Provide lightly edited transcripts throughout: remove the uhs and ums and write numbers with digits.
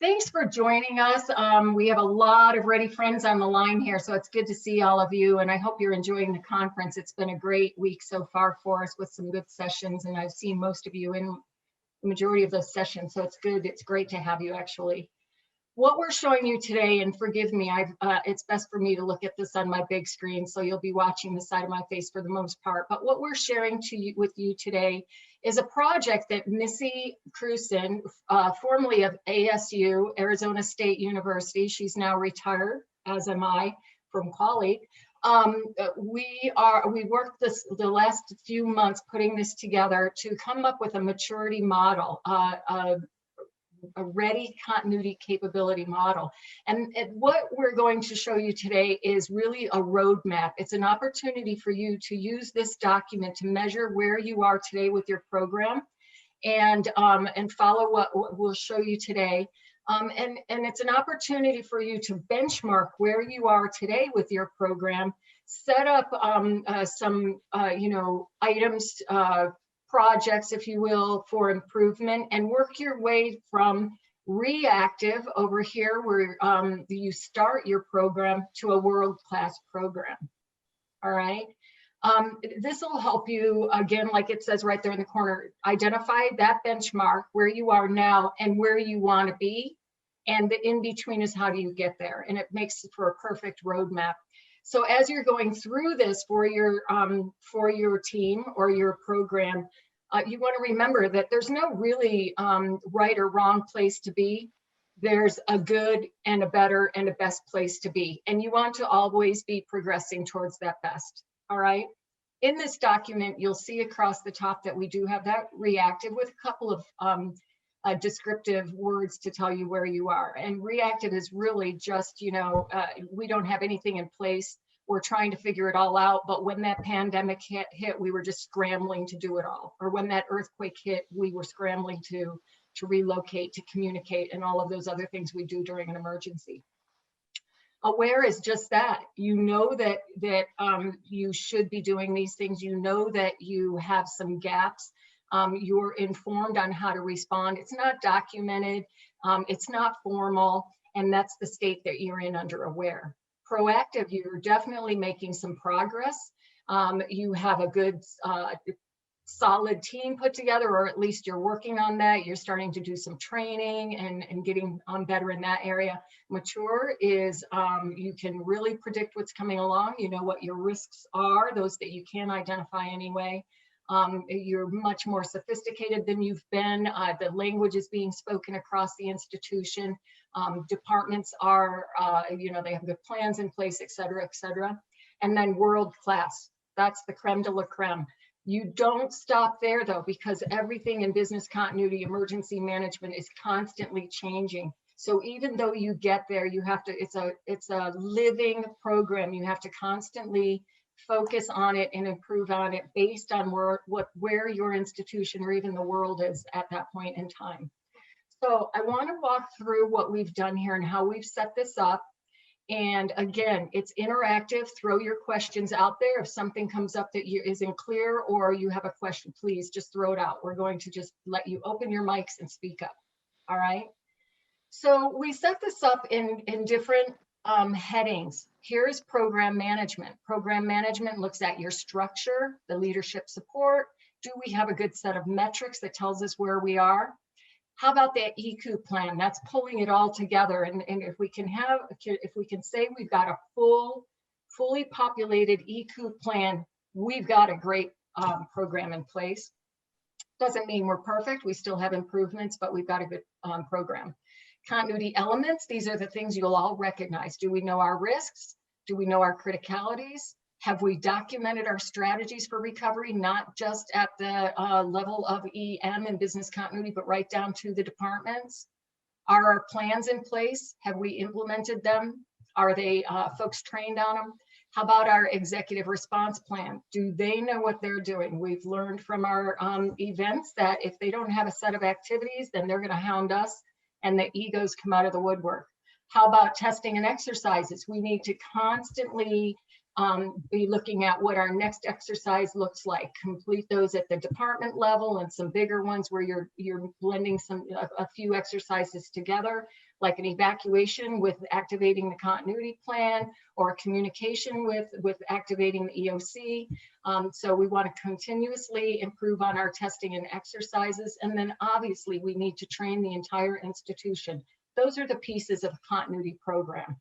Thanks for joining us. We have a lot of ready friends on the line here, so it's good to see all of you, and I hope you're enjoying the conference. It's been a great week so far for us with some good sessions, and I've seen most of you in the majority of those sessions, so it's good. It's great to have you actually. What we're showing you today, and forgive me, it's best for me to look at this on my big screen, so you'll be watching the side of my face for the most part, but what we're sharing with you today is a project that Missy Cruson, formerly of ASU, Arizona State University, she's now retired, as am I, from Kuali. We worked the last few months putting this together to come up with a maturity model, a ready continuity capability model. And what we're going to show you today is really a roadmap. It's an opportunity for you to use this document to measure where you are today with your program and follow what we'll show you today. And it's an opportunity for you to benchmark where you are today with your program, set up some items, projects, if you will, for improvement, and work your way from reactive over here where you start your program to a world-class program. All right. This will help you, again, like it says right there in the corner, identify that benchmark where you are now and where you want to be, and the in-between is how do you get there, and it makes for a perfect roadmap. So as you're going through this for your team or your program, you want to remember that there's no really right or wrong place to be. There's a good and a better and a best place to be. And you want to always be progressing towards that best. All right. In this document, you'll see across the top that we do have that reactive with a couple of descriptive words to tell you where you are. And reactive is really just, we don't have anything in place. We're trying to figure it all out. But when that pandemic hit, we were just scrambling to do it all. Or when that earthquake hit, we were scrambling to relocate, to communicate, and all of those other things we do during an emergency. Aware is just that. You know that you should be doing these things. You know that you have some gaps. You're informed on how to respond. It's not documented, it's not formal, and that's the state that you're in under aware. Proactive, you're definitely making some progress. You have a good solid team put together, or at least you're working on that. You're starting to do some training and getting better in that area. Mature is you can really predict what's coming along. You know what your risks are, those that you can identify anyway. You're much more sophisticated than you've been. The language is being spoken across the institution. Departments are, they have good plans in place, et cetera, et cetera. And then world class, that's the creme de la creme. You don't stop there though, because everything in business continuity, emergency management is constantly changing. So even though you get there, you have to, it's a living program. You have to constantly focus on it and improve on it based on where your institution or even the world is at that point in time. So I want to walk through what we've done here and how we've set this up. And again, it's interactive. Throw your questions out there. If something comes up that isn't clear or you have a question, please just throw it out. We're going to just let you open your mics and speak up. All right. So we set this up in different headings. Here's program management. Program management looks at your structure, the leadership support. Do we have a good set of metrics that tells us where we are? How about that EQ plan? That's pulling it all together. And if we can say we've got a fully populated EQ plan, we've got a great program in place. Doesn't mean we're perfect. We still have improvements, but we've got a good program. Continuity elements, these are the things you'll all recognize. Do we know our risks? Do we know our criticalities? Have we documented our strategies for recovery, not just at the level of EM and business continuity, but right down to the departments? Are our plans in place? Have we implemented them? Are they folks trained on them? How about our executive response plan? Do they know what they're doing? We've learned from our events that if they don't have a set of activities, then they're going to hound us and the egos come out of the woodwork. How about testing and exercises? We need to constantly be looking at what our next exercise looks like. Complete those at the department level, and some bigger ones where you're blending a few exercises together, like an evacuation with activating the continuity plan, or a communication with activating the EOC. So we want to continuously improve on our testing and exercises. And then obviously we need to train the entire institution. Those are the pieces of a continuity program.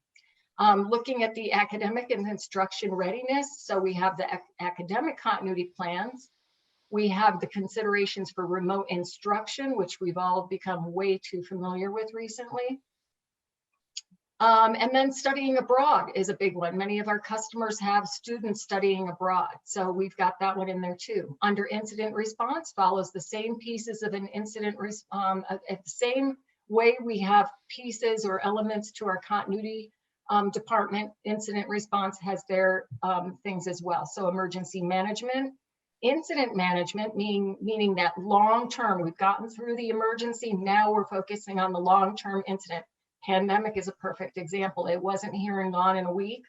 Looking at the academic and instruction readiness. So we have the academic continuity plans. We have the considerations for remote instruction, which we've all become way too familiar with recently. And then studying abroad is a big one. Many of our customers have students studying abroad. So we've got that one in there too. Under incident response follows the same pieces of an incident response, at the same way we have pieces or elements to our continuity department. Incident response has their things as well. So emergency management, incident management, meaning that long-term, we've gotten through the emergency, now we're focusing on the long-term incident. Pandemic is a perfect example. It wasn't here and gone in a week,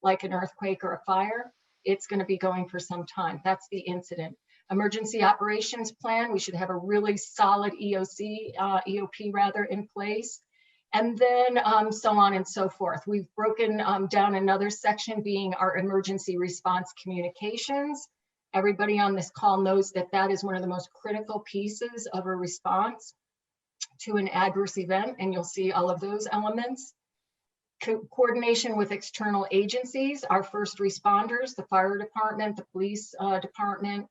like an earthquake or a fire. It's going to be going for some time. That's the incident. Emergency operations plan, we should have a really solid EOP rather, in place. And then so on and so forth. We've broken down another section being our emergency response communications. Everybody on this call knows that that is one of the most critical pieces of a response to an adverse event, and you'll see all of those elements. Coordination with external agencies, our first responders, the fire department, the police department,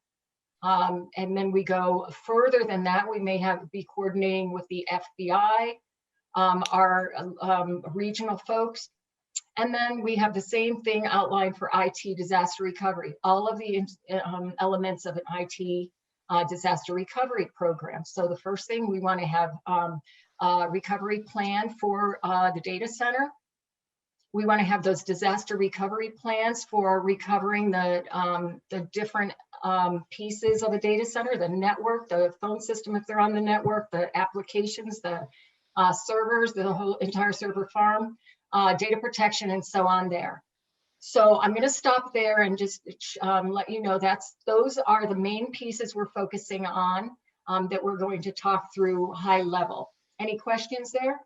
and then we go further than that. We may be coordinating with the FBI, our regional folks, and then we have the same thing outlined for IT disaster recovery, all of the elements of an IT disaster recovery program. So the first thing, we want to have a recovery plan for the data center. We want to have those disaster recovery plans for recovering the different pieces of a data center, the network, the phone system if they're on the network, the applications, the servers, the whole entire server farm, data protection, and so on there. So I'm going to stop there and just let you know those are the main pieces we're focusing on that we're going to talk through high level. Any questions there?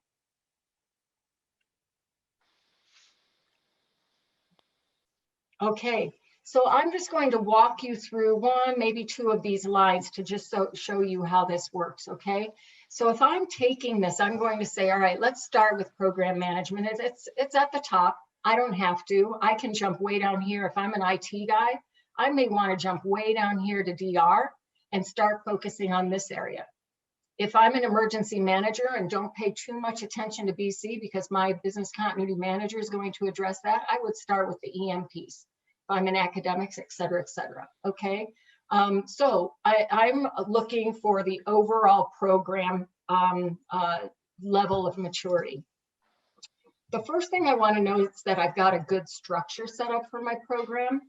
Okay, so I'm just going to walk you through one, maybe two of these lines to just show you how this works, okay? So if I'm taking this, I'm going to say, all right, let's start with program management. It's at the top. I don't have to. I can jump way down here. If I'm an IT guy, I may want to jump way down here to DR and start focusing on this area. If I'm an emergency manager and don't pay too much attention to BC because my business continuity manager is going to address that, I would start with the EM piece. If I'm in academics, et cetera, okay? So I'm looking for the overall program level of maturity. The first thing I want to know is that I've got a good structure set up for my program.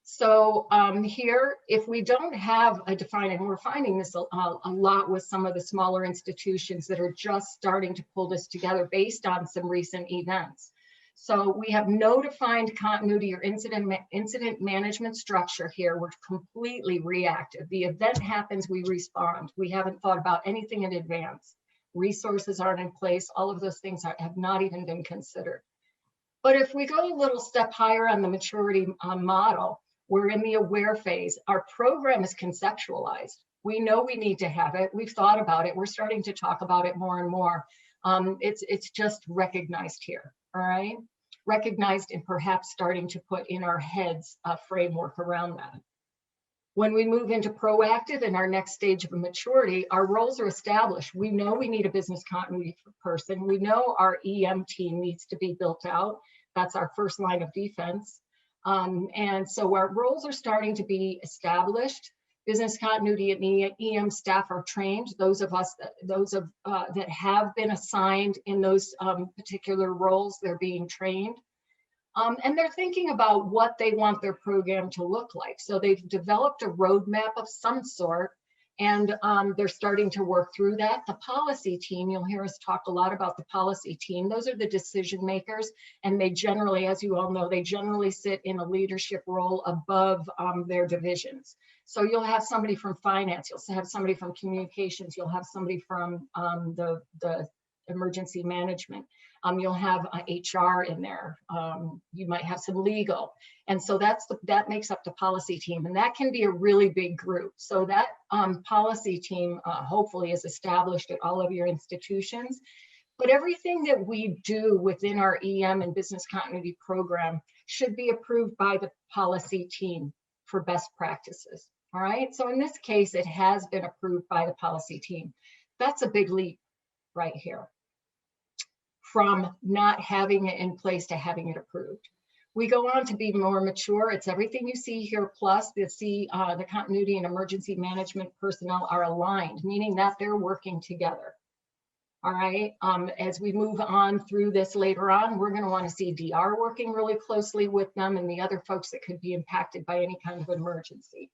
So here, if we don't have a defined, and we're finding this a lot with some of the smaller institutions that are just starting to pull this together based on some recent events. So we have no defined continuity or incident management structure here. We're completely reactive. The event happens, we respond. We haven't thought about anything in advance. Resources aren't in place. All of those things have not even been considered. But if we go a little step higher on the maturity model, we're in the aware phase. Our program is conceptualized. We know we need to have it. We've thought about it. We're starting to talk about it more and more. It's just recognized here, all right? Recognized and perhaps starting to put in our heads a framework around that. When we move into proactive in our next stage of maturity, our roles are established. We know we need a business continuity person. We know our EM team needs to be built out. That's our first line of defense. And so our roles are starting to be established. Business continuity and EM staff are trained. Those of us, that have been assigned in those particular roles, they're being trained. And they're thinking about what they want their program to look like. So they've developed a roadmap of some sort And they're starting to work through that. The policy team, you'll hear us talk a lot about the policy team. Those are the decision makers, and they generally, as you all know, they generally sit in a leadership role above their divisions. So you'll have somebody from finance, you'll have somebody from communications, you'll have somebody from the emergency management. You'll have HR in there. You might have some legal. And so that makes up the policy team. And that can be a really big group. So that policy team hopefully is established at all of your institutions. But everything that we do within our EM and business continuity program should be approved by the policy team for best practices. All right. So in this case, it has been approved by the policy team. That's a big leap right here, from not having it in place to having it approved. We go on to be more mature. It's everything you see here, plus the continuity and emergency management personnel are aligned, meaning that they're working together. All right, as we move on through this later on, we're gonna wanna see DR working really closely with them and the other folks that could be impacted by any kind of emergency.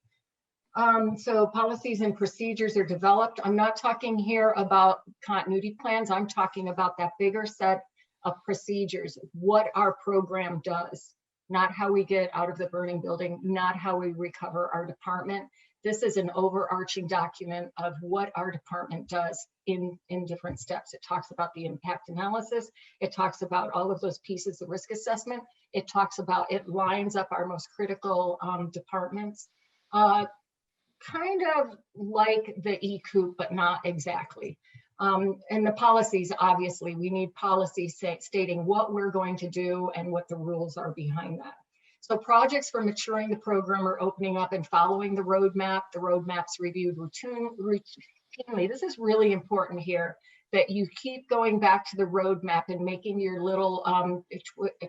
So policies and procedures are developed. I'm not talking here about continuity plans. I'm talking about that bigger set of procedures, what our program does, not how we get out of the burning building, not how we recover our department. This is an overarching document of what our department does in different steps. It talks about the impact analysis. It talks about all of those pieces of risk assessment. It talks about, it lines up our most critical departments. Kind of like the ECOOP, but not exactly. And the policies, obviously, we need policies stating what we're going to do and what the rules are behind that. So projects for maturing the program are opening up and following the roadmap. The roadmap's reviewed routinely. This is really important here, that you keep going back to the roadmap and making your little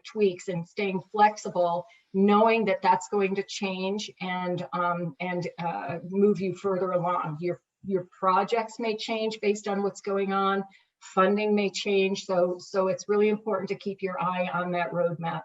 tweaks and staying flexible, knowing that that's going to change and move you further along. Your projects may change based on what's going on. Funding may change. So it's really important to keep your eye on that roadmap.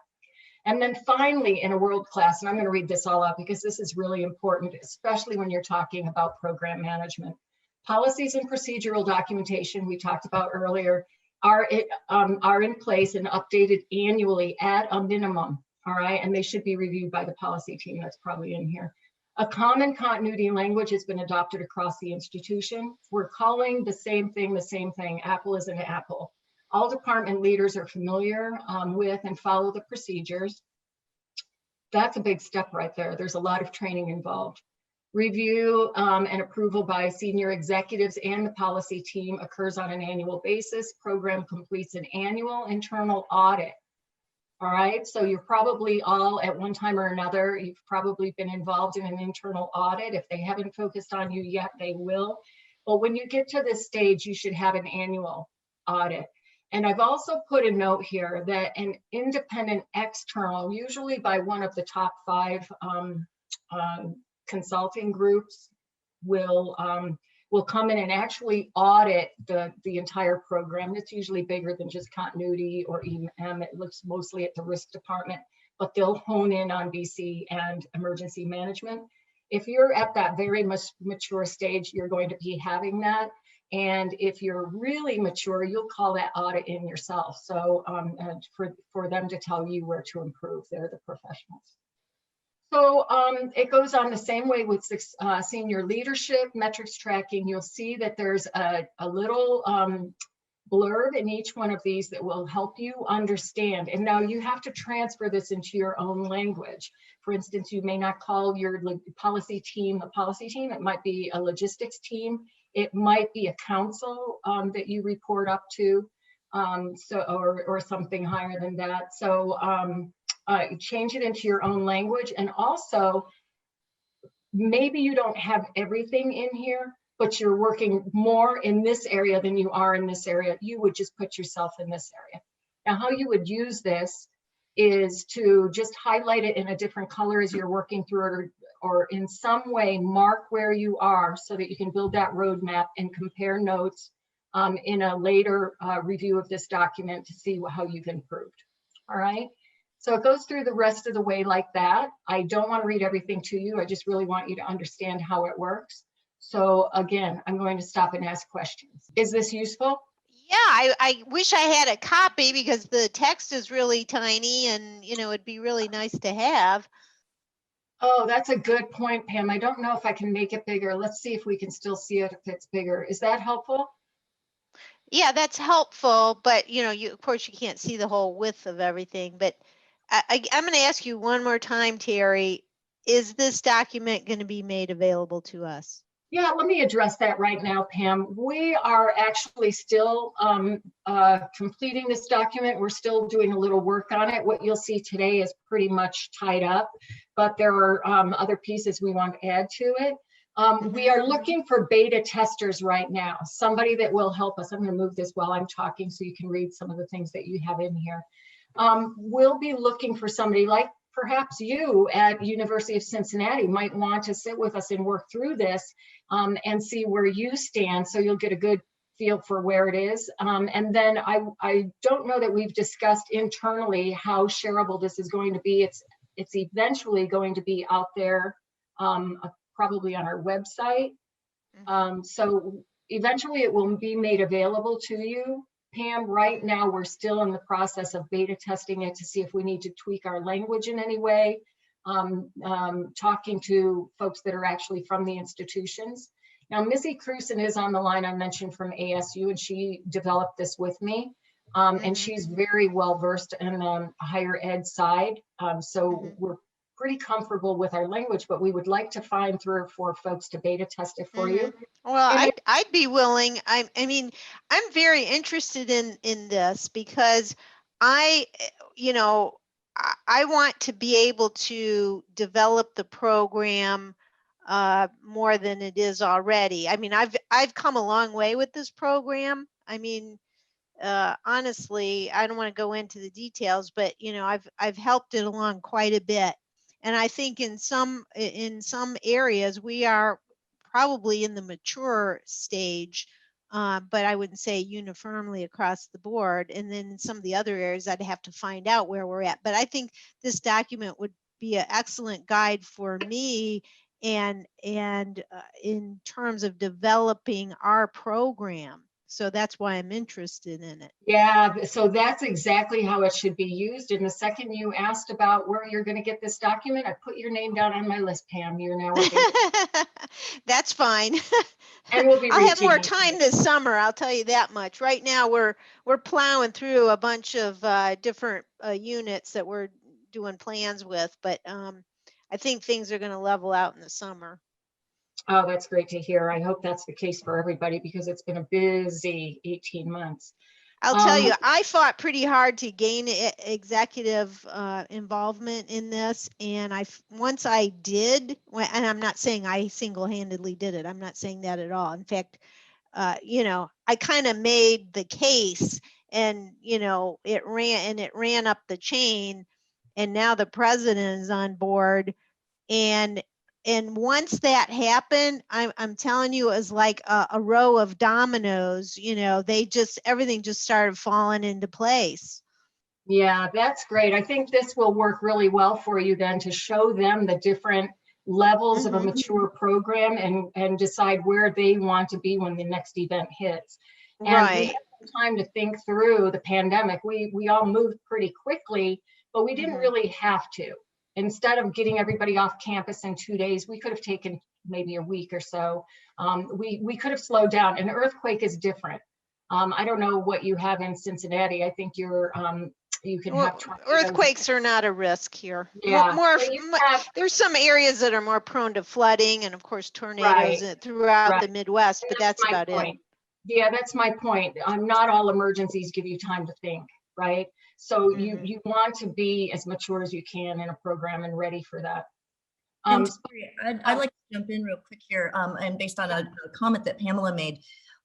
And then finally, in a world class, and I'm going to read this all out because this is really important, especially when you're talking about program management. Policies and procedural documentation we talked about earlier are in place and updated annually at a minimum, all right? And they should be reviewed by the policy team. That's probably in here. A common continuity language has been adopted across the institution. We're calling the same thing. Apple is an apple. All department leaders are familiar with and follow the procedures. That's a big step right there. There's a lot of training involved. Review and approval by senior executives and the policy team occurs on an annual basis. Program completes an annual internal audit. All right, so you're probably all at one time or another, you've probably been involved in an internal audit. If they haven't focused on you yet, they will. But when you get to this stage, you should have an annual audit. And I've also put a note here that an independent external, usually by one of the top 5 consulting groups, will come in and actually audit the entire program. It's usually bigger than just continuity or EM. It looks mostly at the risk department, but they'll hone in on BC and emergency management. If you're at that very mature stage, you're going to be having that. And if you're really mature, you'll call that audit in yourself. So for them to tell you where to improve, they're the professionals. So it goes on the same way with senior leadership, metrics tracking. You'll see that there's a little blurb in each one of these that will help you understand. And now you have to transfer this into your own language. For instance, you may not call your policy team a policy team. It might be a logistics team. It might be a council that you report up to, or something higher than that. So change it into your own language. And also, maybe you don't have everything in here, but you're working more in this area than you are in this area. You would just put yourself in this area. Now, how you would use this is to just highlight it in a different color as you're working through it, or in some way mark where you are so that you can build that roadmap and compare notes in a later review of this document to see how you've improved. All right. So it goes through the rest of the way like that. I don't want to read everything to you. I just really want you to understand how it works. So again, I'm going to stop and ask questions. Is this useful? Yeah, I wish I had a copy because the text is really tiny and, it'd be really nice to have. Oh, that's a good point, Pam. I don't know if I can make it bigger. Let's see if we can still see it if it's bigger. Is that helpful? Yeah, that's helpful, but of course you can't see the whole width of everything. But I'm going to ask you one more time, Terry, is this document going to be made available to us? Yeah, let me address that right now, Pam. We are actually still completing this document. We're still doing a little work on it. What you'll see today is pretty much tied up, but there are other pieces we want to add to it. We are looking for beta testers right now, somebody that will help us. I'm going to move this while I'm talking so you can read some of the things that you have in here. We'll be looking for somebody like perhaps you at University of Cincinnati might want to sit with us and work through this and see where you stand, so you'll get a good feel for where it is. And then I don't know that we've discussed internally how shareable this is going to be. It's eventually going to be out there, probably on our website. So eventually it will be made available to you. Pam, right now we're still in the process of beta testing it to see if we need to tweak our language in any way. Talking to folks that are actually from the institutions. Now, Missy Cruson is on the line, I mentioned, from ASU, and she developed this with me. And she's very well versed in the higher ed side. So we're pretty comfortable with our language, but we would like to find 3 or 4 folks to beta test it for you. Well, I'd be willing. I mean, I'm very interested in this because I want to be able to develop the program more than it is already. I mean, I've come a long way with this program. I mean, honestly, I don't want to go into the details, but I've helped it along quite a bit. And I think in some areas we are probably in the mature stage, but I wouldn't say uniformly across the board. And then in some of the other areas, I'd have to find out where we're at. But I think this document would be an excellent guide for me and in terms of developing our program. So that's why I'm interested in it. Yeah, so that's exactly how it should be used. And the second you asked about where you're going to get this document, I put your name down on my list, Pam. You're now That's fine. And we'll be I'll have more time this summer, I'll tell you that much. Right now we're plowing through a bunch of different units that we're doing plans with, but I think things are going to level out in the summer. Oh, that's great to hear. I hope that's the case for everybody because it's been a busy 18 months. I'll tell you, I fought pretty hard to gain executive involvement in this. And once I did, and I'm not saying I single-handedly did it. I'm not saying that at all. In fact, I kind of made the case and, it ran up the chain, and now the president is on board. And once that happened, I'm telling you, it was like a row of dominoes. Everything just started falling into place. Yeah, that's great. I think this will work really well for you then to show them the different levels of a mature program and decide where they want to be when the next event hits. And we had time to think through the pandemic. We all moved pretty quickly, but we didn't really have to. Instead of getting everybody off campus in 2 days, we could have taken maybe a week or so. We could have slowed down. An earthquake is different. I don't know what you have in Cincinnati. I think you can have earthquakes are not a risk here. Yeah, there's some areas that are more prone to flooding and of course tornadoes throughout the Midwest, but that's about it. Yeah, that's my point. Not all emergencies give you time to think, right? So you want to be as mature as you can in a program and ready for that. I'd like to jump in real quick here, and based on a comment that Pamela made.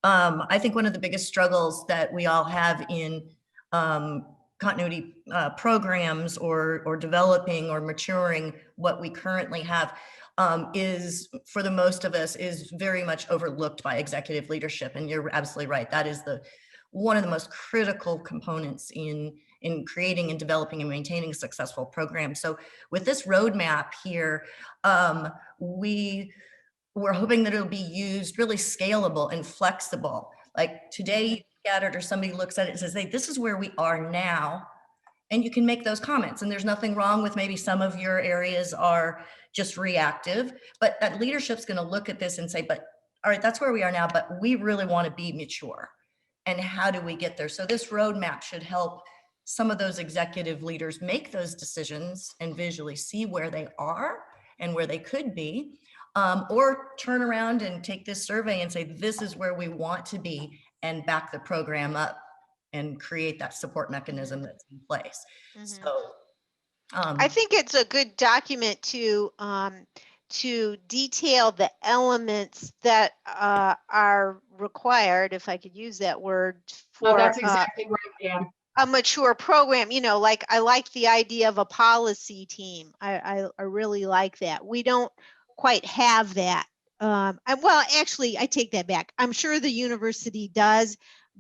I think one of the biggest struggles that we all have in continuity programs or developing or maturing what we currently have is, for the most of us, is very much overlooked by executive leadership. And you're absolutely right. That is one of the most critical components in creating and developing and maintaining a successful program. So with this roadmap here, we we're hoping that it'll be used really scalable and flexible. Like today, you look at it or somebody looks at it and says, hey, this is where we are now. And you can make those comments. And there's nothing wrong with maybe some of your areas are just reactive, but that leadership's going to look at this and say, but all right, that's where we are now, but we really want to be mature. And how do we get there? So this roadmap should help some of those executive leaders make those decisions and visually see where they are and where they could be, or turn around and take this survey and say, this is where we want to be, and back the program up and create that support mechanism that's in place. So I think it's a good document to detail the elements that are required, if I could use that word, for that's exactly right, Dan. a mature program. You know, like I like the idea of a policy team. I really like that. We don't quite have that. Well, actually, I take that back. I'm sure the university does,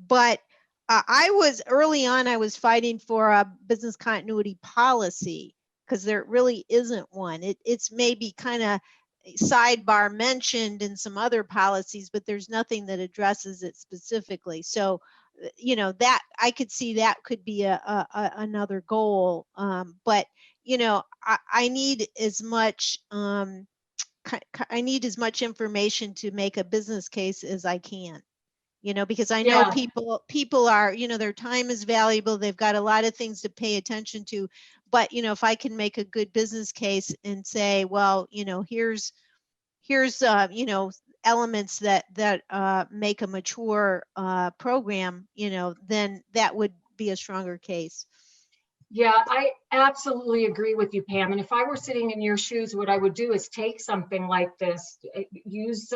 but I was early on, I was fighting for a business continuity policy because there really isn't one. It's maybe kind of sidebar mentioned in some other policies, but there's nothing that addresses it specifically. So, you know, that I could see that could be another goal. But, you know, I need as much, I need as much information to make a business case as I can, you know, because I know people are, you know, their time is valuable. They've got a lot of things to pay attention to. But, you know, if I can make a good business case and say, well, you know, here's you know, elements that make a mature program, you know, then that would be a stronger case. Yeah, I absolutely agree with you, Pam. And if I were sitting in your shoes, what I would do is take something like this, use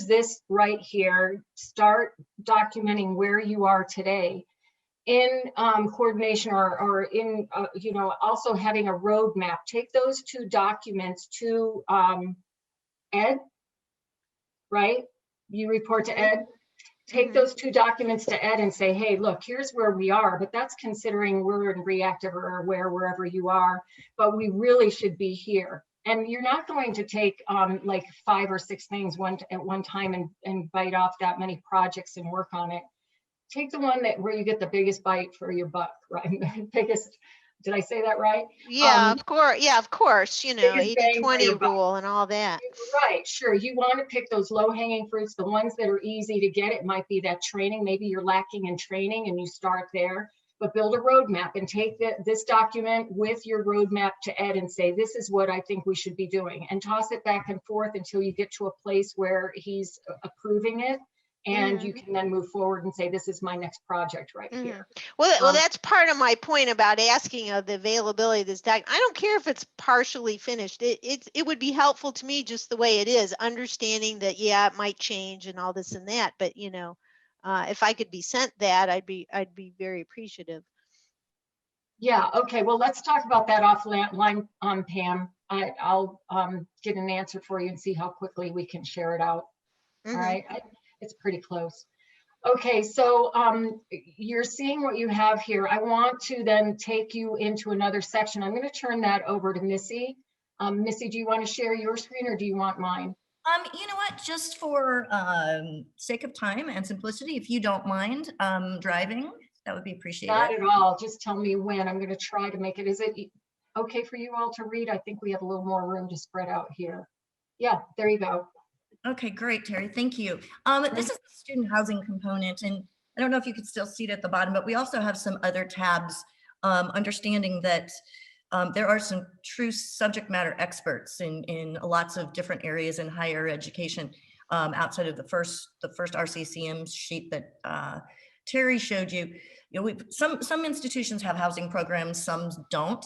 this right here, start documenting where you are today in coordination or in, you know, also having a roadmap. Take those two documents to Ed, right? You report to Ed. Take those two documents to Ed and say, hey, look, here's where we are, but that's considering we're in reactive or aware wherever you are, but we really should be here. And you're not going to take like 5 or 6 things at one time and bite off that many projects and work on it. Take the one where you get the biggest bite for your buck, right? Biggest, did I say that right? Yeah, of course. Yeah, of course. You know, 80-20 rule and all that. Right, sure. You want to pick those low-hanging fruits, the ones that are easy to get. It might be that training. Maybe you're lacking in training and you start there, but build a roadmap and take this document with your roadmap to Ed and say, this is what I think we should be doing, and toss it back and forth until you get to a place where he's approving it. And you can then move forward and say, this is my next project right here. Well, that's part of my point about asking of the availability of this document. I don't care if it's partially finished. It would be helpful to me just the way it is, understanding that, yeah, it might change and all this and that. But, you know, if I could be sent that, I'd be very appreciative. Yeah, okay. Well, let's talk about that offline, Pam. I'll get an answer for you and see how quickly we can share it out. All right. It's pretty close. Okay, so you're seeing what you have here. I want to then take you into another section. I'm going to turn that over to Missy. Missy, do you want to share your screen or do you want mine? You know what, just for sake of time and simplicity, if you don't mind driving, that would be appreciated. Not at all. Just tell me when. I'm going to try to make it. Is it okay for you all to read? I think we have a little more room to spread out here. Yeah, there you go. Okay, great, Terry. Thank you. This is the student housing component, and I don't know if you could still see it at the bottom, but we also have some other tabs, understanding that there are some true subject matter experts in lots of different areas in higher education, outside of the first RCCM sheet that Terry showed you. You know, some institutions have housing programs, some don't,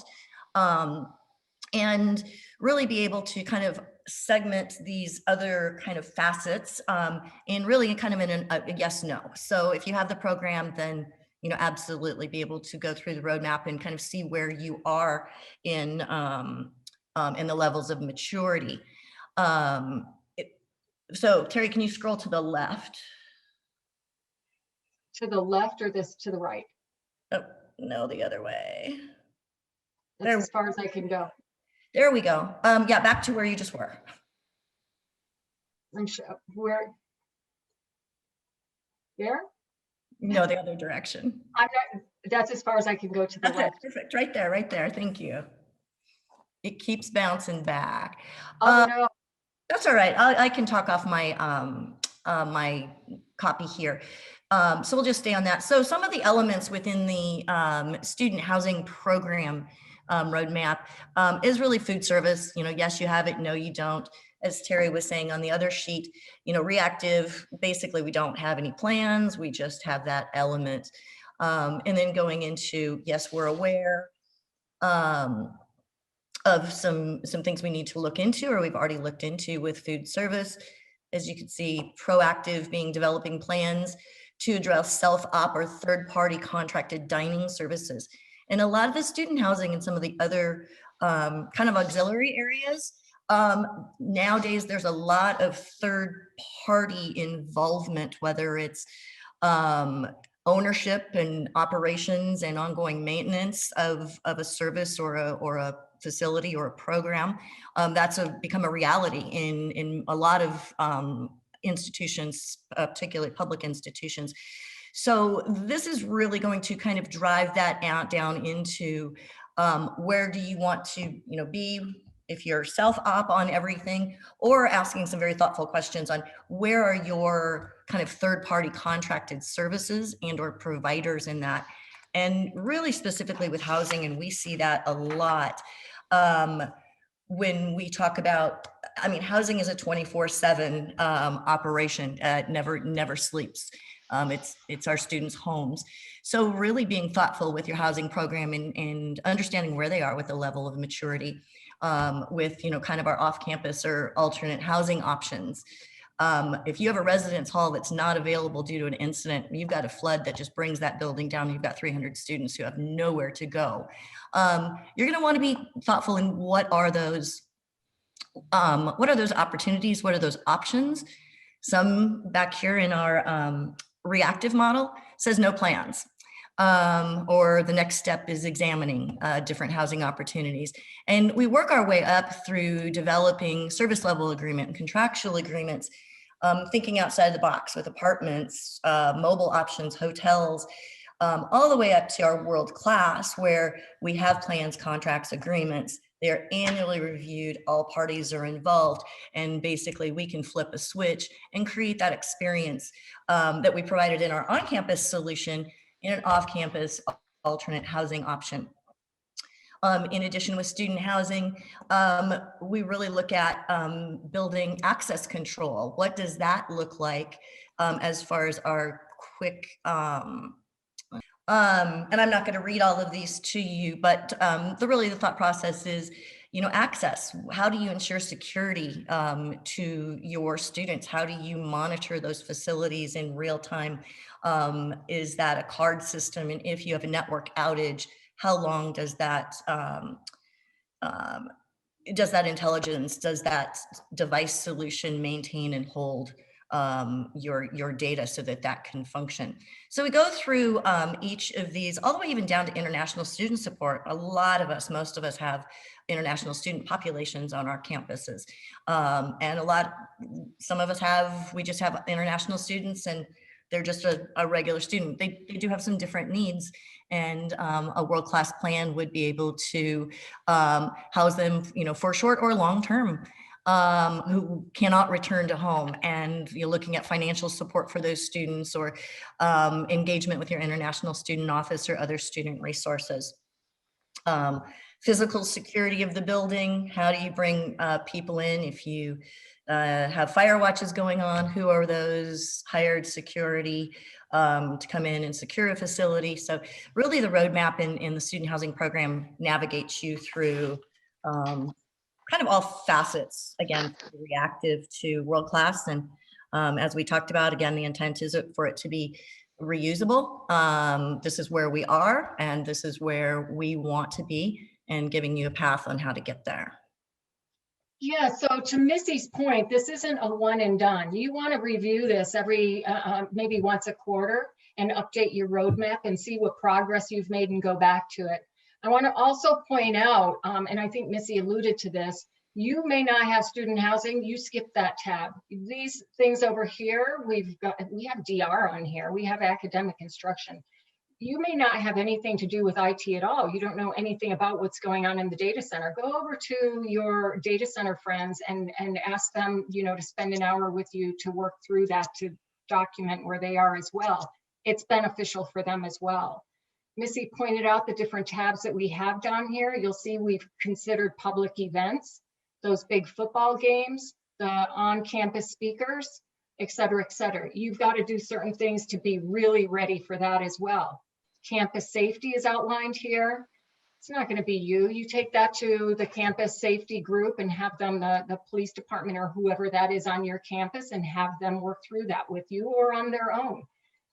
and really be able to kind of segment these other kind of facets and really kind of in a yes, no. So if you have the program, then, you know, absolutely be able to go through the roadmap and kind of see where you are in the levels of maturity. So Terry, can you scroll to the left? To the left or this to the right? Oh, no, the other way. That's as far as I can go. There we go. Yeah, back to where you just were. I'm sure, where? There? No, the other direction. I'm not, that's as far as I can go to the That's it. left. Perfect. Right there, right there. Thank you. It keeps bouncing back. Oh, no. That's all right. I can talk off my my copy here. So we'll just stay on that. So some of the elements within the student housing program roadmap is really food service. You know, yes, you have it. No, you don't. As Terry was saying on the other sheet, you know, reactive, basically we don't have any plans. We just have that element. And then going into, yes, we're aware of some things we need to look into, or we've already looked into with food service. As you can see, proactive being developing plans to address self-op or third-party contracted dining services. And a lot of the student housing and some of the other kind of auxiliary areas, nowadays there's a lot of third-party involvement, whether it's ownership and operations and ongoing maintenance of a service or a facility or a program. That's become a reality in a lot of institutions, particularly public institutions. So this is really going to kind of drive that out down into where do you want to, be if you're self-op on everything, or asking some very thoughtful questions on where are your kind of third-party contracted services and or providers in that. And really specifically with housing, and we see that a lot when we talk about, I mean, housing is a 24/7 operation. It never sleeps. It's our students' homes. So really being thoughtful with your housing program and understanding where they are with the level of maturity, with, kind of our off-campus or alternate housing options. If you have a residence hall that's not available due to an incident, you've got a flood that just brings that building down. You've got 300 students who have nowhere to go. You're going to want to be thoughtful in what are those opportunities? What are those options? Some back here in our reactive model says no plans. Or the next step is examining different housing opportunities. And we work our way up through developing service level agreement and contractual agreements, thinking outside the box with apartments, mobile options, hotels, all the way up to our world class, where we have plans, contracts, agreements. They're annually reviewed, all parties are involved, and basically we can flip a switch and create that experience that we provided in our on-campus solution in an off-campus alternate housing option. In addition, with student housing, we really look at building access control. What does that look like as far as our quick, and I'm not going to read all of these to you, but the thought process is, access. How do you ensure security to your students? How do you monitor those facilities in real time? Is that a card system? And if you have a network outage, how long does that intelligence, does that device solution maintain and hold your data so that can function? So we go through each of these, all the way even down to international student support. A lot of us, most of us have international student populations on our campuses. And some of us we just have international students and they're just a regular student. They do have some different needs, and a world-class plan would be able to house them, for short or long term, who cannot return to home. And you're looking at financial support for those students, or engagement with your international student office or other student resources. Physical security of the building. How do you bring people in if you have fire watches going on? Who are those hired security to come in and secure a facility? So really the roadmap in the student housing program navigates you through kind of all facets, again, reactive to world-class. And as we talked about, again, the intent is for it to be reusable. This is where we are, and this is where we want to be, and giving you a path on how to get there. Yeah, so to Missy's point, this isn't a one and done. You want to review this every, maybe once a quarter, and update your roadmap and see what progress you've made and go back to it. I want to also point out, and I think Missy alluded to this, You may not have student housing, you skip that tab. These things over here, we have DR on here, we have academic instruction. You may not have anything to do with IT at all. You don't know anything about what's going on in the data center. Go over to your data center friends and ask them, you know, to spend an hour with you to work through that, to document where they are as well. It's beneficial for them as well. Missy pointed out the different tabs that we have down here. You'll see we've considered public events, those big football games, the on-campus speakers, et cetera, et cetera. You've got to do certain things to be really ready for that as well. Campus safety is outlined here. It's not going to be you. You take that to the campus safety group and have them, the police department or whoever that is on your campus, and have them work through that with you or on their own.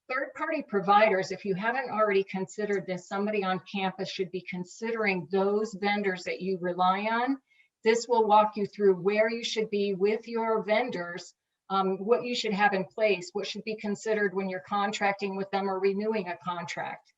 Third-party providers, if you haven't already considered this, somebody on campus should be considering those vendors that you rely on. This will walk you through where you should be with your vendors, what you should have in place, what should be considered when you're contracting with them or renewing a contract.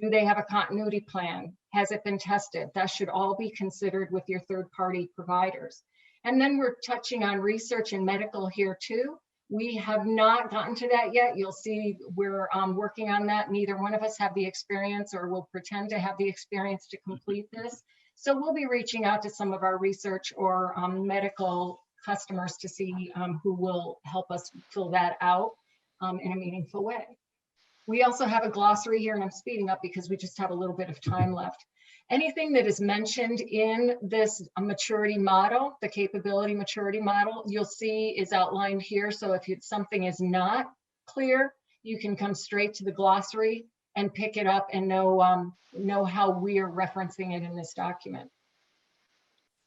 Do they have a continuity plan? Has it been tested? That should all be considered with your third-party providers. And then we're touching on research and medical here too. We have not gotten to that yet. You'll see we're working on that. Neither one of us have the experience or will pretend to have the experience to complete this. So we'll be reaching out to some of our research or medical customers to see who will help us fill that out in a meaningful way. We also have a glossary here, and I'm speeding up because we just have a little bit of time left. Anything that is mentioned in this maturity model, the capability maturity model, you'll see is outlined here. So if something is not clear, you can come straight to the glossary and pick it up and know how we are referencing it in this document.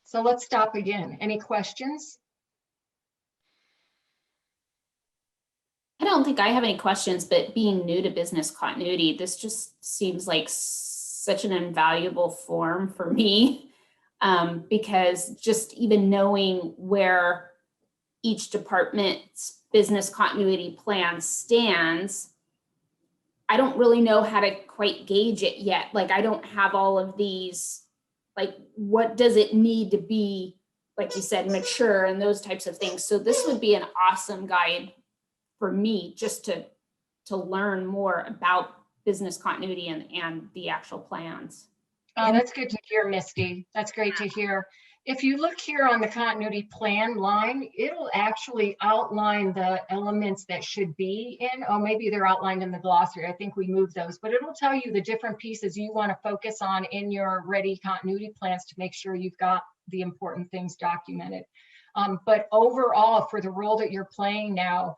So let's stop again. Any questions? I don't think I have any questions, but being new to business continuity, this just seems like such an invaluable form for me, because just even knowing where each department's business continuity plan stands, I don't really know how to quite gauge it yet. Like, I don't have all of these, like, what does it need to be, like you said, mature and those types of things. So this would be an awesome guide for me just to learn more about business continuity and the actual plans. Oh, that's good to hear, Misty. That's great to hear. If you look here on the continuity plan line, it'll actually outline the elements that should be in, oh, maybe they're outlined in the glossary. I think we moved those, but it'll tell you the different pieces you want to focus on in your ready continuity plans to make sure you've got the important things documented. But overall, for the role that you're playing now,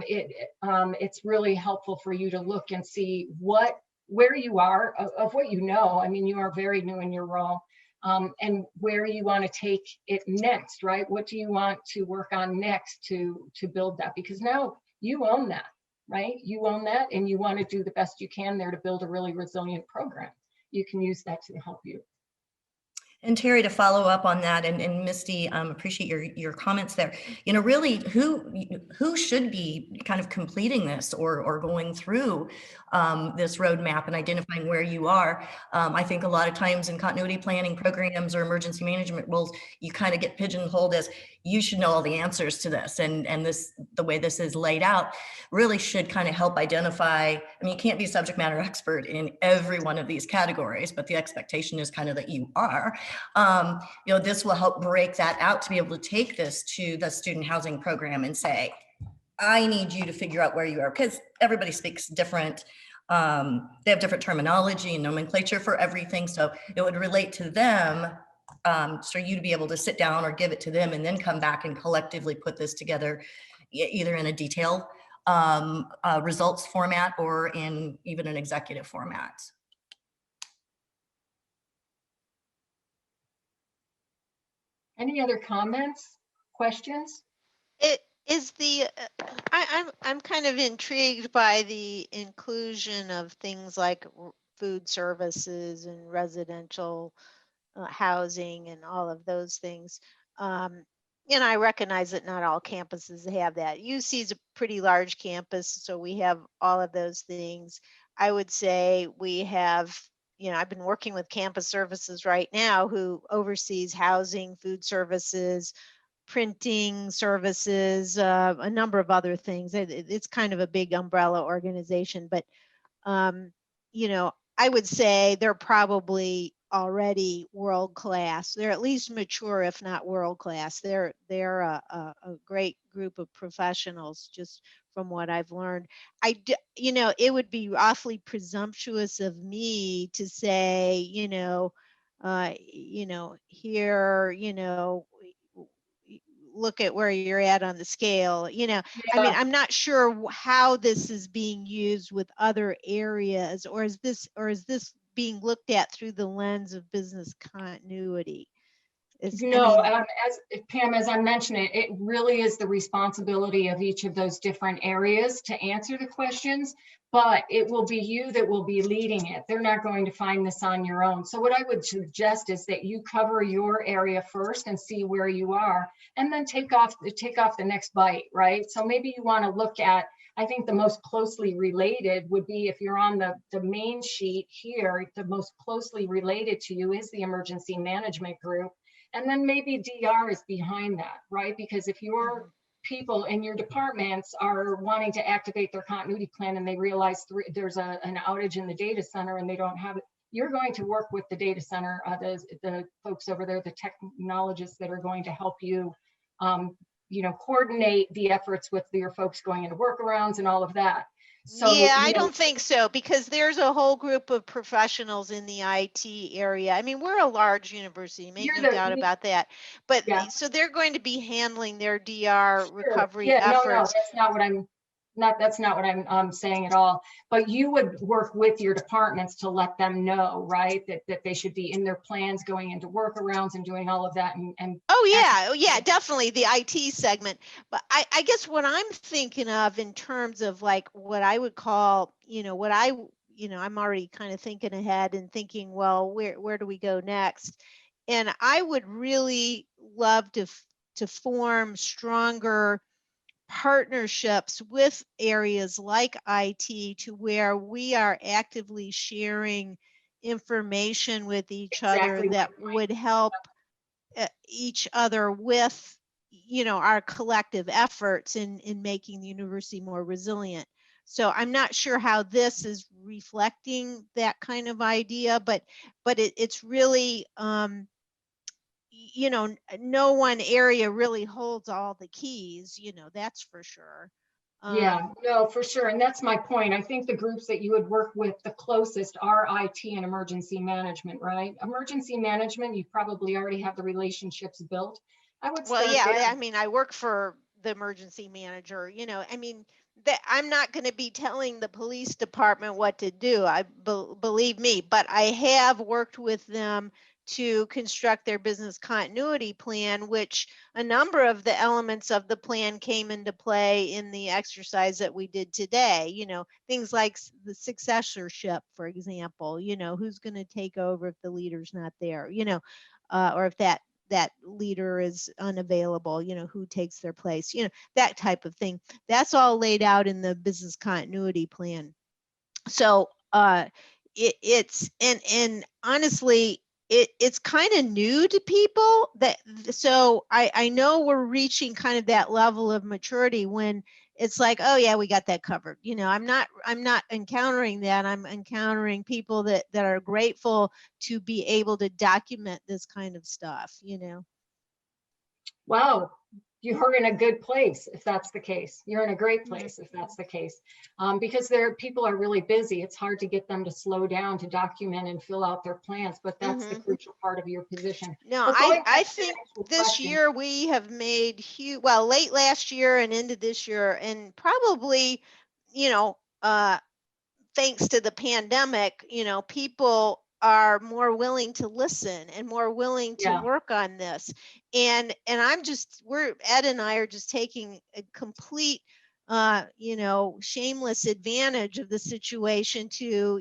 it's really helpful for you to look and see where you are of what you know. I mean, you are very new in your role, and where you want to take it next, right? What do you want to work on next to build that? Because now you own that, right? You own that, and you want to do the best you can there to build a really resilient program. You can use that to help you. And Terry, to follow up on that, and Misty, appreciate your comments there. You know, really, who should be kind of completing this or going through this roadmap and identifying where you are? I think a lot of times in continuity planning programs or emergency management roles, you kind of get pigeonholed as you should know all the answers to this, and this, the way this is laid out, really should kind of help identify. I mean, you can't be a subject matter expert in every one of these categories, but the expectation is kind of that you are. You know, this will help break that out to be able to take this to the student housing program and say, I need you to figure out where you are, because everybody speaks different. They have different terminology and nomenclature for everything. So it would relate to them, for you to be able to sit down or give it to them and then come back and collectively put this together, either in a detailed results format or in even an executive format. Any other comments, questions? It is the I'm kind of intrigued by the inclusion of things like food services and residential housing and all of those things. And I recognize that not all campuses have that. UC is a pretty large campus, so we have all of those things. I would say we have I've been working with campus services right now, who oversees housing, food services, printing services, a number of other things. It's kind of a big umbrella organization, but um, I would say they're probably already world class. They're at least mature, if not world class. They're a great group of professionals, just from what I've learned. It would be awfully presumptuous of me to say, here, look at where you're at on the scale. I mean, Yeah. I'm not sure how this is being used with other areas, or is this being looked at through the lens of business continuity? No, as Pam, as I mentioned, it really is the responsibility of each of those different areas to answer the questions, but it will be you that will be leading it. They're not going to find this on your own. So what I would suggest is that you cover your area first and see where you are, and then take off the next bite, right? So maybe you want to look at, I think the most closely related would be, if you're on the main sheet here, the most closely related to you is the emergency management group. And then maybe DR is behind that, right? Because if your people in your departments are wanting to activate their continuity plan and they realize there's an outage in the data center and they don't have it, you're going to work with the data center, the folks over there, the technologists that are going to help you, coordinate the efforts with your folks going into workarounds and all of that. So, yeah, I don't think so, because there's a whole group of professionals in the IT area. I mean, we're a large university, make no doubt about that. But yeah. so they're going to be handling their DR recovery No, efforts. that's not what I'm saying at all. But you would work with your departments to let them know, right, that they should be in their plans going into workarounds and doing all of that. And oh yeah, definitely the IT segment. But I guess what I'm thinking of in terms of like what I would call, I'm already kind of thinking ahead and thinking, well, where do we go next? And I would really love to form stronger partnerships with areas like IT, to where we are actively sharing information with each other that would help each other with, our collective efforts in making the university more resilient. So I'm not sure how this is reflecting that kind of idea, but it's really, no one area really holds all the keys, that's for sure. Yeah, no, for sure. And that's my point. I think the groups that you would work with the closest are IT and emergency management, right? Emergency management, you probably already have the relationships built. I would start there. I mean, I work for the emergency manager, I mean, that I'm not going to be telling the police department what to do. Believe me, but I have worked with them to construct their business continuity plan, which a number of the elements of the plan came into play in the exercise that we did today. Things like the successorship, for example, who's going to take over if the leader's not there, or if that leader is unavailable, who takes their place, that type of thing. That's all laid out in the business continuity plan. So it's and honestly, it's kind of new to people, that so I know we're reaching kind of that level of maturity when it's like, oh yeah, we got that covered. I'm not encountering that. I'm encountering people that are grateful to be able to document this kind of stuff. Wow, you're in a good place if that's the case. You're in a great place if that's the case, because people are really busy. It's hard to get them to slow down to document and fill out their plans, but that's the crucial part of your position. No, I think this year we have made huge, well, late last year and into this year, and probably, thanks to the pandemic, people are more willing to listen and more willing to work on this. And Ed and I are just taking a complete, shameless advantage of the situation to,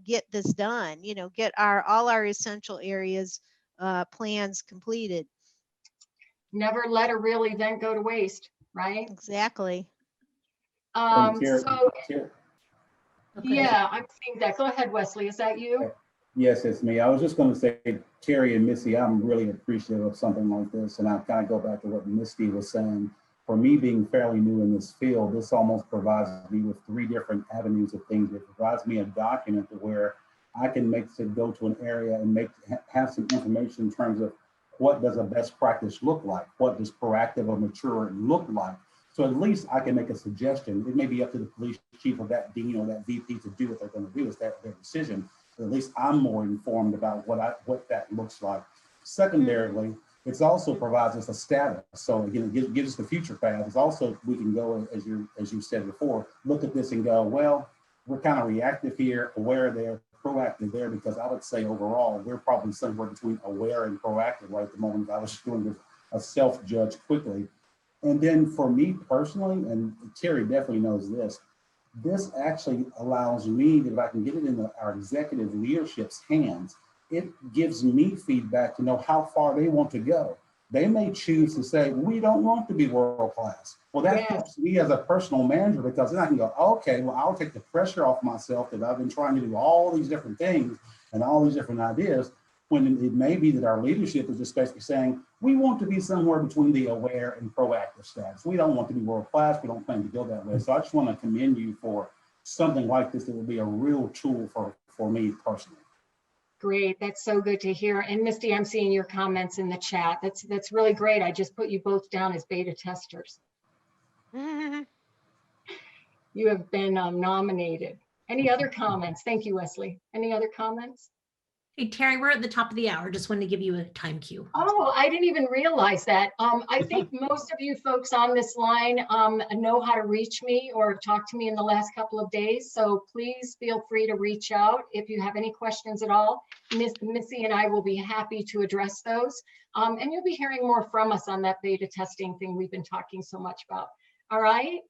get this done, get all our essential areas plans completed. Never let a real event go to waste, right? Exactly. So yeah, I'm seeing that. Go ahead, Wesley. Is that you? Yes, it's me. I was just going to say, Terry and Missy, I'm really appreciative of something like this. And I kind of go back to what Misty was saying. For me, being fairly new in this field, this almost provides me with 3 different avenues of things. It provides me a document where I can go to an area and have some information in terms of what does a best practice look like? What does proactive or mature look like? So at least I can make a suggestion. It may be up to the police chief or that dean or that VP to do what they're going to do. It's their decision. But at least I'm more informed about what that looks like. Secondarily, it also provides us a status. So again, it gives us the future path. It's also, we can go, as you said before, look at this and go, well, we're kind of reactive here, aware there, proactive there, because I would say overall, we're probably somewhere between aware and proactive right at the moment. I was doing a self-judge quickly. And then for me personally, and Terry definitely knows this actually allows me, if I can get it in our executive leadership's hands, it gives me feedback to know how far they want to go. They may choose to say, we don't want to be world class. Well, that helps me as a personal manager, because then I can go, okay, well, I'll take the pressure off myself that I've been trying to do all these different things and all these different ideas, when it may be that our leadership is just basically saying, we want to be somewhere between the aware and proactive status. We don't want to be world class. We don't plan to go that way. So I just want to commend you for something like this that would be a real tool for me personally. Great, that's so good to hear. And Misty, I'm seeing your comments in the chat. That's really great. I just put you both down as beta testers. You have been nominated. Any other comments? Thank you, Wesley. Any other comments? Hey, Terry, we're at the top of the hour. Just wanted to give you a time cue. Oh, I didn't even realize that. I think most of you folks on this line know how to reach me or talk to me in the last couple of days. So please feel free to reach out if you have any questions at all. Missy and I will be happy to address those. And you'll be hearing more from us on that beta testing thing we've been talking so much about. All right.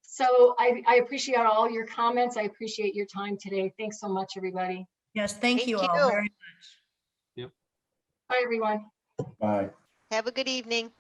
So I appreciate all your comments. I appreciate your time today. Thanks so much, everybody. Yes, thank you all very much. Bye, everyone. Bye. Have a good evening.